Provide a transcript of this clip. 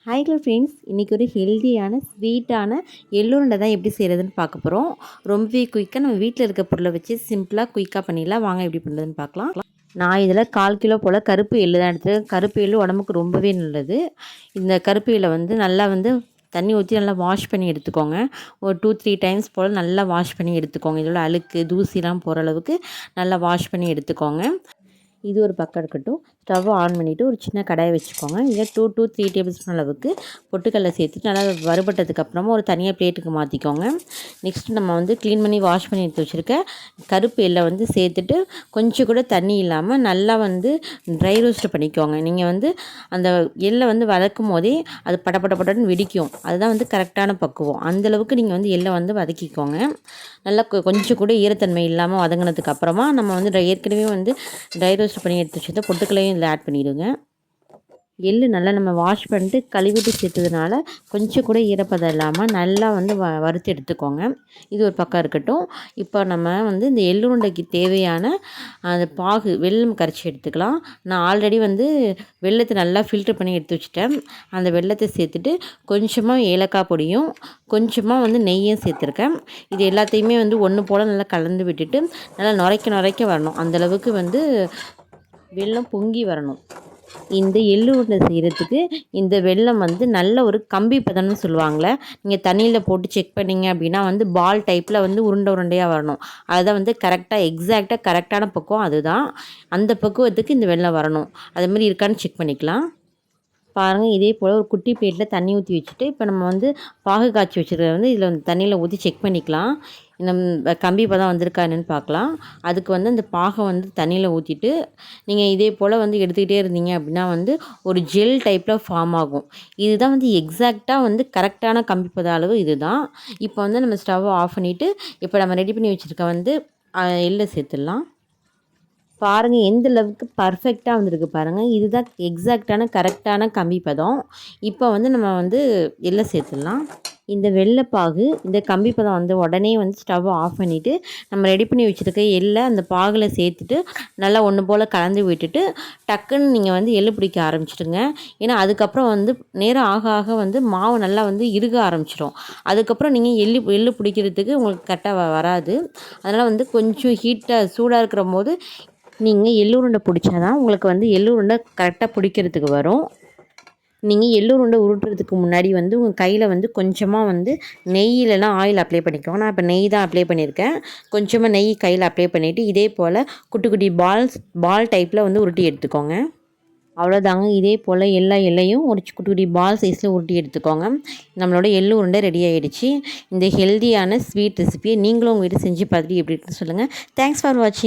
Hi friends, இன்றைக்கி ஒரு ஹெல்த்தியான ஸ்வீட்டான எள்ளுருண்டை தான் எப்படி செய்கிறதுன்னு பார்க்க போகிறோம். ரொம்பவே குயிக்காக நம்ம வீட்டில் இருக்க பொருளை வச்சு சிம்பிளாக குயிக்காக பண்ணிடலாம். வாங்க எப்படி பண்ணுறதுன்னு பார்க்கலாம். நான் இதில் 1/4 கிலோ போல் கருப்பு எள்ளு தான் எடுத்துருக்கேன். கருப்பு எள்ளு உடம்புக்கு ரொம்பவே நல்லது. இந்த கருப்பு எள்ளை நல்லா தண்ணி ஊற்றி நல்லா வாஷ் பண்ணி எடுத்துக்கோங்க. ஒரு 2-3 டைம்ஸ் போல் நல்லா வாஷ் பண்ணி எடுத்துக்கோங்க. இதோட அழுக்கு தூசிலாம் போகிற அளவுக்கு நல்லா வாஷ் பண்ணி எடுத்துக்கோங்க. இது ஒரு பக்கம் இருக்கட்டும். ஸ்டவ் ஆன் பண்ணிவிட்டு ஒரு சின்ன கடாயை வச்சுக்கோங்க. இதில் 2 to 3 டேபிள் ஸ்பூன் அளவுக்கு பொட்டுக்கடலை சேர்த்துட்டு நல்லா வறுபட்டதுக்கப்புறமா ஒரு தனியாக பிளேட்டுக்கு மாற்றிக்கோங்க. நெக்ஸ்ட்டு நம்ம க்ளீன் பண்ணி வாஷ் பண்ணி எடுத்து வச்சுருக்க கருப்பு எள்ளை சேர்த்துட்டு கொஞ்சம் கூட தண்ணி இல்லாமல் நல்லா ட்ரை ரோஸ்ட் பண்ணிக்கோங்க. நீங்கள் அந்த எள்ளை வதக்கும் போதே அது படன்னு வெடிக்கும். அதுதான் கரெக்டான பக்குவம். அந்தளவுக்கு நீங்கள் எள்ளை வதக்கிக்கோங்க. நல்லா கொஞ்சம் கூட ஈரத்தன்மை இல்லாமல் வதங்கினதுக்கப்புறமா நம்ம ஏற்கனவே ட்ரை ரோஸ்ட் பண்ணி எடுத்து வச்சுருந்தா பொட்டுக்களையும் இதில் ஆட் பண்ணிவிடுங்க. எள்ளு நல்லா நம்ம வாஷ் பண்ணிட்டு கழுவிட்டு சேர்த்ததுனால கொஞ்சம் கூட ஈரப்பதம் இல்லாமல் நல்லா வறுத்து எடுத்துக்கோங்க. இது ஒரு பக்கம் இருக்கட்டும். இப்போ நம்ம இந்த எள்ளுருண்டைக்கு தேவையான அந்த பாகு வெல்லம் கரைச்சி எடுத்துக்கலாம். நான் ஆல்ரெடி வெல்லத்தை நல்லா ஃபில்ட்ரு பண்ணி எடுத்து வச்சுட்டேன். அந்த வெல்லத்தை சேர்த்துட்டு கொஞ்சமாக ஏலக்காய் பொடியும் கொஞ்சமாக நெய்யும் சேர்த்துருக்கேன். இது எல்லாத்தையுமே ஒன்று போல் நல்லா கலந்து விட்டுட்டு நல்லா நுரைக்க வரணும். அந்தளவுக்கு வெல்லம் பொங்கி வரணும். இந்த எள்ளு உருண்டை செய்கிறதுக்கு இந்த வெல்லம் நல்ல ஒரு கம்பி பதம்னு சொல்லுவாங்களே, நீங்கள் தண்ணியில் போட்டு செக் பண்ணிங்க அப்படின்னா பால் டைப்பில் உருண்டையாக வரணும். அதுதான் கரெக்டாக எக்ஸாக்டாக கரெக்டான பக்குவம். அதுதான் அந்த பக்குவத்துக்கு இந்த வெல்லம் வரணும். அதுமாதிரி இருக்கான்னு செக் பண்ணிக்கலாம். பாருங்கள், இதே போல் ஒரு குட்டி பிளேட்டில் தண்ணி ஊற்றி வச்சுட்டு இப்போ நம்ம பாகு காய்ச்சி வச்சுருக்க இதில் தண்ணியில் ஊற்றி செக் பண்ணிக்கலாம். இந்த கம்பி பதம் வந்திருக்கா என்னன்னு பார்க்கலாம். அதுக்கு அந்த பாகை தண்ணியில் ஊற்றிட்டு நீங்கள் இதே போல் எடுத்துக்கிட்டே இருந்தீங்க அப்படின்னா ஒரு ஜெல் டைப்பில் ஃபார்ம் ஆகும். இதுதான் எக்ஸாக்டாக கரெக்டான கம்பி பத அளவு இதுதான். இப்போ நம்ம ஸ்டவ் ஆஃப் பண்ணிவிட்டு இப்போ நம்ம ரெடி பண்ணி வச்சுருக்க எள்ளை சேர்த்துடலாம். பாருங்கள், எந்த அளவுக்கு பர்ஃபெக்டாக வந்திருக்கு பாருங்கள். இதுதான் எக்ஸாக்டான கரெக்டான கம்பி பதம். இப்போ நம்ம எள்ளை சேர்த்துடலாம். இந்த வெள்ளைப்பாகு இந்த கம்பி பதம் உடனே ஸ்டவ் ஆஃப் பண்ணிவிட்டு நம்ம ரெடி பண்ணி வச்சுருக்க எள்ளை அந்த பாகில் சேர்த்துட்டு நல்லா ஒன்று போல் கலந்து விட்டுட்டு டக்குன்னு நீங்கள் எள்ளு பிடிக்க ஆரம்பிச்சிடுங்க. ஏன்னா அதுக்கப்புறம் நேரம் ஆக ஆக மாவு நல்லா இறுக ஆரம்பிச்சிடும். அதுக்கப்புறம் நீங்கள் எள்ளு பிடிக்கிறதுக்கு உங்களுக்கு கரெக்டாக வராது. அதனால் கொஞ்சம் ஹீட்டாக சூடாக இருக்கிற போது நீங்கள் எள்ளுருண்டை பிடிச்சா தான் உங்களுக்கு எள்ளுருண்டை கரெக்டாக பிடிக்கிறதுக்கு வரும். நீங்கள் எள்ளுருண்டை உருட்டுறதுக்கு முன்னாடி உங்கள் கையில் கொஞ்சமாக நெய்யிலலாம் ஆயில் அப்ளை பண்ணிக்கோங்க. நான் இப்போ நெய் தான் அப்ளை பண்ணியிருக்கேன். கொஞ்சமாக நெய் கையில் அப்ளை பண்ணிவிட்டு இதே போல் குட்டி குட்டி பால் டைப்பில் உருட்டி எடுத்துக்கோங்க. அவ்வளோதாங்க. இதே போல் எல்லா எள்ளையும் ஒரு குட்டி குட்டி பால் சைஸில் உருட்டி எடுத்துக்கோங்க. நம்மளோட எள்ளு உருண்டை ரெடி ஆகிடுச்சு. இந்த ஹெல்த்தியான ஸ்வீட் ரெசிபியை நீங்களும் உங்கள் வீட்டில் செஞ்சு பார்த்துட்டு எப்படி இருக்குன்னு சொல்லுங்கள். தேங்க்ஸ் ஃபார் வாட்சிங்.